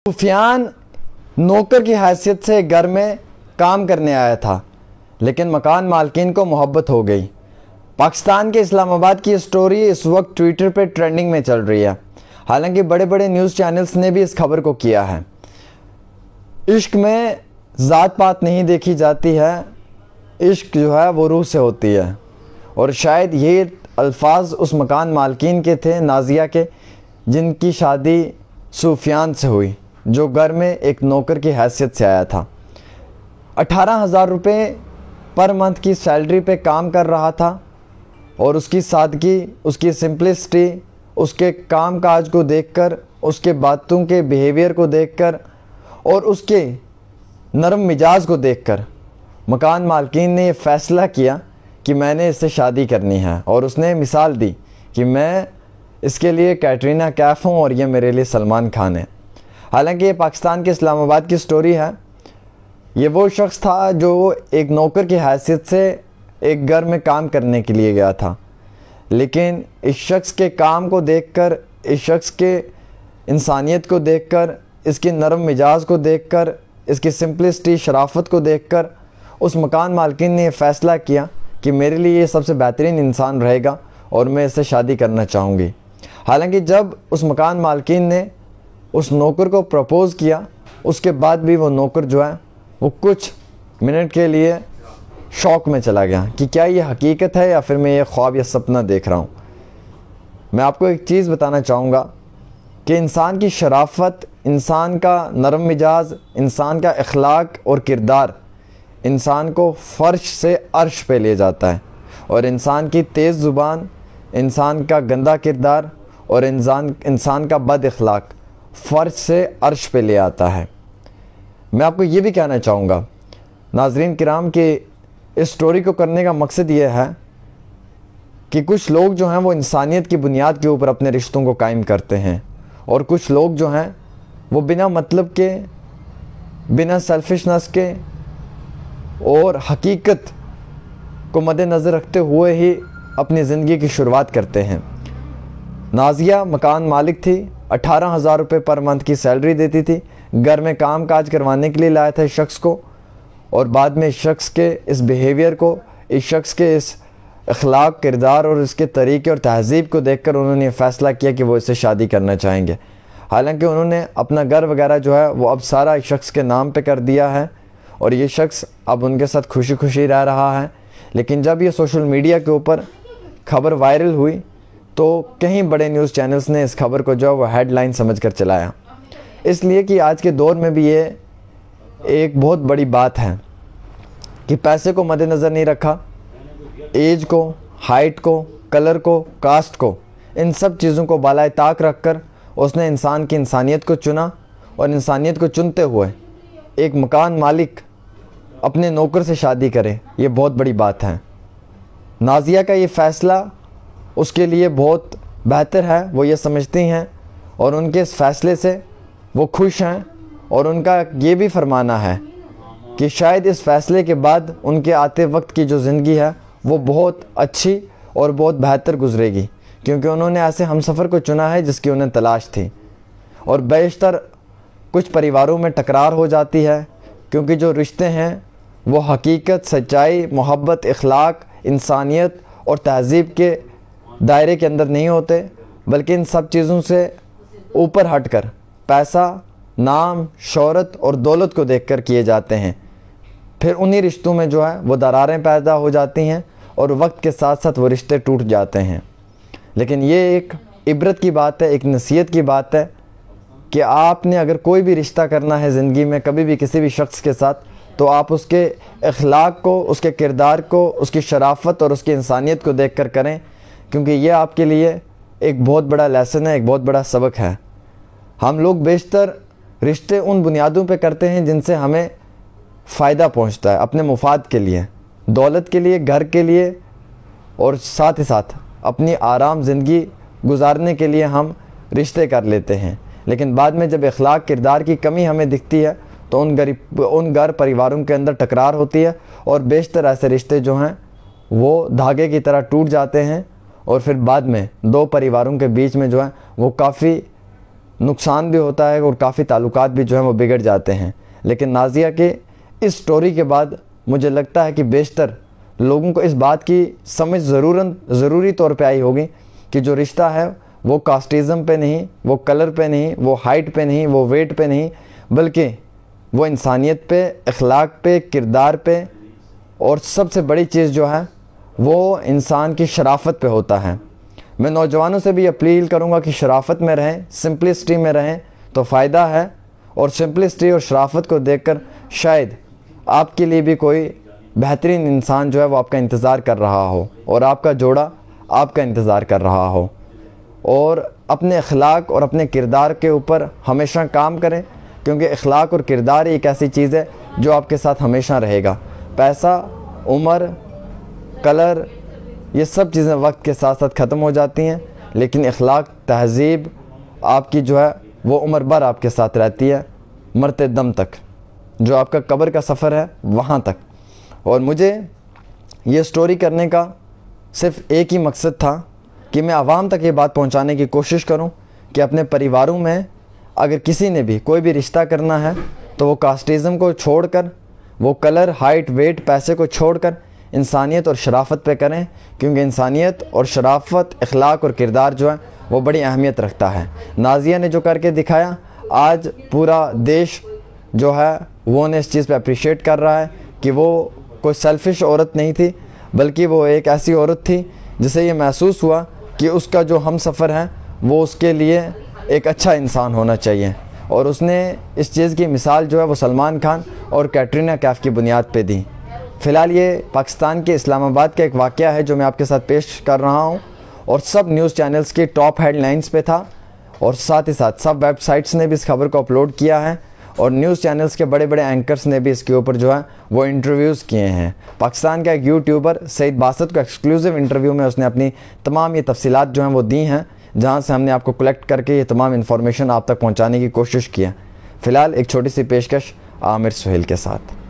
सुफियान नौकर की हैसियत से घर में काम करने आया था, लेकिन मकान मालकिन को मोहब्बत हो गई। पाकिस्तान के इस्लामाबाद की स्टोरी इस वक्त ट्विटर पे ट्रेंडिंग में चल रही है। हालांकि बड़े बड़े न्यूज़ चैनल्स ने भी इस खबर को किया है। इश्क में ज़ात पात नहीं देखी जाती है, इश्क जो है वो रूह से होती है। और शायद ये अल्फाज उस मकान मालकिन के थे, नाजिया के, जिनकी शादी सुफियान से हुई, जो घर में एक नौकर की हैसियत से आया था। 18,000 रुपये पर मंथ की सैलरी पे काम कर रहा था और उसकी सादगी, उसकी सिंपलिसिटी, उसके काम काज को देखकर, उसके बातों के बिहेवियर को देखकर और उसके नरम मिजाज को देखकर मकान मालकिन ने ये फ़ैसला किया कि मैंने इससे शादी करनी है। और उसने मिसाल दी कि मैं इसके लिए कैटरीना कैफ़ हूँ और ये मेरे लिए सलमान खान है। हालांकि ये पाकिस्तान के इस्लामाबाद की स्टोरी है। ये वो शख्स था जो एक नौकर की हैसियत से एक घर में काम करने के लिए गया था, लेकिन इस शख्स के काम को देखकर, इस शख्स के इंसानियत को देखकर, इसके नरम मिजाज को देखकर, इसकी सिंपलिसिटी, शराफत को देखकर उस मकान मालकिन ने फ़ैसला किया कि मेरे लिए ये सबसे बेहतरीन इंसान रहेगा और मैं इससे शादी करना चाहूँगी। हालांकि जब उस मकान मालकिन ने उस नौकर को प्रपोज़ किया, उसके बाद भी वो नौकर जो है वो कुछ मिनट के लिए शौक में चला गया कि क्या ये हकीकत है या फिर मैं ये ख्वाब या सपना देख रहा हूँ। मैं आपको एक चीज़ बताना चाहूँगा कि इंसान की शराफत, इंसान का नरम मिजाज, इंसान का अखलाक और किरदार इंसान को फ़र्श से अर्श पे ले जाता है, और इंसान की तेज़ ज़ुबान, इंसान का गंदा किरदार और इंसान का बद अखलाक फ़र्श से अर्श पे ले आता है। मैं आपको ये भी कहना चाहूँगा नाज़रीन किराम कि इस स्टोरी को करने का मकसद ये है कि कुछ लोग जो हैं वो इंसानियत की बुनियाद के ऊपर अपने रिश्तों को कायम करते हैं, और कुछ लोग जो हैं वो बिना मतलब के, बिना सेल्फिशनेस के और हकीकत को मद्देनज़र रखते हुए ही अपनी ज़िंदगी की शुरुआत करते हैं। नाजिया मकान मालिक थी, 18,000 रुपये पर मंथ की सैलरी देती थी, घर में काम काज करवाने के लिए लाया था इस शख्स को, और बाद में इस शख्स के इस बिहेवियर को, इस शख्स के इस अखलाक, किरदार और इसके तरीके और तहज़ीब को देखकर उन्होंने फ़ैसला किया कि वो इससे शादी करना चाहेंगे। हालांकि उन्होंने अपना घर वगैरह जो है वो अब सारा इस शख्स के नाम पे कर दिया है और ये शख्स अब उनके साथ खुशी खुशी रह रहा है। लेकिन जब ये सोशल मीडिया के ऊपर खबर वायरल हुई तो कई बड़े न्यूज़ चैनल्स ने इस खबर को जो है वो हेडलाइन समझ कर चलाया, इसलिए कि आज के दौर में भी ये एक बहुत बड़ी बात है कि पैसे को मद्देनज़र नहीं रखा, एज को, हाइट को, कलर को, कास्ट को, इन सब चीज़ों को बालाए ताक रख कर उसने इंसान की इंसानियत को चुना, और इंसानियत को चुनते हुए एक मकान मालिक अपने नौकर से शादी करे, ये बहुत बड़ी बात है। नाजिया का ये फ़ैसला उसके लिए बहुत बेहतर है, वो ये समझती हैं और उनके इस फ़ैसले से वो खुश हैं, और उनका ये भी फरमाना है कि शायद इस फ़ैसले के बाद उनके आते वक्त की जो ज़िंदगी है वो बहुत अच्छी और बहुत बेहतर गुजरेगी, क्योंकि उन्होंने ऐसे हमसफ़र को चुना है जिसकी उन्हें तलाश थी। और बेशतर कुछ परिवारों में टकरार हो जाती है, क्योंकि जो रिश्ते हैं वो हकीकत, सच्चाई, मोहब्बत, अखलाक, इंसानियत और तहज़ीब के दायरे के अंदर नहीं होते, बल्कि इन सब चीज़ों से ऊपर हटकर पैसा, नाम, शोहरत और दौलत को देखकर किए जाते हैं। फिर उन्हीं रिश्तों में जो है वो दरारें पैदा हो जाती हैं और वक्त के साथ साथ वो रिश्ते टूट जाते हैं। लेकिन ये एक इबरत की बात है, एक नसीहत की बात है कि आपने अगर कोई भी रिश्ता करना है ज़िंदगी में कभी भी किसी भी शख्स के साथ, तो आप उसके अखलाक को, उसके किरदार को, उसकी शराफत और उसकी इंसानियत को देख कर करें, क्योंकि ये आपके लिए एक बहुत बड़ा लेसन है, एक बहुत बड़ा सबक है। हम लोग बेशतर रिश्ते उन बुनियादों पे करते हैं जिनसे हमें फ़ायदा पहुंचता है, अपने मुफाद के लिए, दौलत के लिए, घर के लिए, और साथ ही साथ अपनी आराम ज़िंदगी गुजारने के लिए हम रिश्ते कर लेते हैं। लेकिन बाद में जब अखलाक, किरदार की कमी हमें दिखती है तो उन घर परिवारों के अंदर टकरार होती है, और बेशतर ऐसे रिश्ते जो हैं वो धागे की तरह टूट जाते हैं, और फिर बाद में दो परिवारों के बीच में जो है वो काफ़ी नुकसान भी होता है और काफ़ी ताल्लुकात भी जो है वो बिगड़ जाते हैं। लेकिन नाज़िया के इस स्टोरी के बाद मुझे लगता है कि बेशतर लोगों को इस बात की समझ ज़रूरी तौर पे आई होगी कि जो रिश्ता है वो कास्टिज़म पे नहीं, वो कलर पे नहीं, वो हाइट पे नहीं, वो वेट पे नहीं, बल्कि वो इंसानियत पे, अखलाक पे, किरदार पे, और सबसे बड़ी चीज़ जो है वो इंसान की शराफत पे होता है। मैं नौजवानों से भी अपील करूँगा कि शराफत में रहें, सिंपलिसिटी में रहें तो फ़ायदा है। और सिंपलिसिटी और शराफत को देखकर शायद आपके लिए भी कोई बेहतरीन इंसान जो है वो आपका इंतज़ार कर रहा हो और आपका जोड़ा आपका इंतज़ार कर रहा हो। और अपने अखलाक और अपने किरदार के ऊपर हमेशा काम करें, क्योंकि अखलाक और किरदार एक ऐसी चीज़ है जो आपके साथ हमेशा रहेगा। पैसा, उम्र, कलर, ये सब चीज़ें वक्त के साथ साथ ख़त्म हो जाती हैं, लेकिन अखलाक, तहज़ीब आपकी जो है वो उम्र भर आपके साथ रहती है, मरते दम तक, जो आपका कब्र का सफ़र है वहाँ तक। और मुझे ये स्टोरी करने का सिर्फ़ एक ही मकसद था कि मैं आवाम तक ये बात पहुँचाने की कोशिश करूँ कि अपने परिवारों में अगर किसी ने भी कोई भी रिश्ता करना है तो वो कास्टिज़म को छोड़कर, वो कलर, हाइट, वेट, पैसे को छोड़कर इंसानियत और शराफत पे करें, क्योंकि इंसानियत और शराफत, अखलाक और किरदार जो है वो बड़ी अहमियत रखता है। नाज़िया ने जो करके दिखाया, आज पूरा देश जो है वो ने इस चीज़ पे अप्रिशिएट कर रहा है कि वो कोई सेल्फिश औरत नहीं थी, बल्कि वो एक ऐसी औरत थी जिसे ये महसूस हुआ कि उसका जो हम सफ़र है वो उसके लिए एक अच्छा इंसान होना चाहिए। और उसने इस चीज़ की मिसाल जो है वो सलमान खान और कैटरीना कैफ की बुनियाद पे दी। फ़िलहाल ये पाकिस्तान के इस्लामाबाद का एक वाक़या है जो मैं आपके साथ पेश कर रहा हूँ, और सब न्यूज़ चैनल्स की टॉप हेडलाइंस पे था, और साथ ही साथ सब वेबसाइट्स ने भी इस खबर को अपलोड किया है, और न्यूज़ चैनल्स के बड़े बड़े एंकर्स ने भी इसके ऊपर जो है वो इंटरव्यूज़ किए हैं। पाकिस्तान का एक यूट्यूबर सईद बासत को एक्सक्लूसिव इंटरव्यू में उसने अपनी तमाम ये तफसीलात जो हैं वो दी हैं, जहाँ से हमने आपको कलेक्ट करके ये तमाम इन्फॉर्मेशन आप तक पहुँचाने की कोशिश की है। फ़िलहाल एक छोटी सी पेशकश आमिर सुहेल के साथ।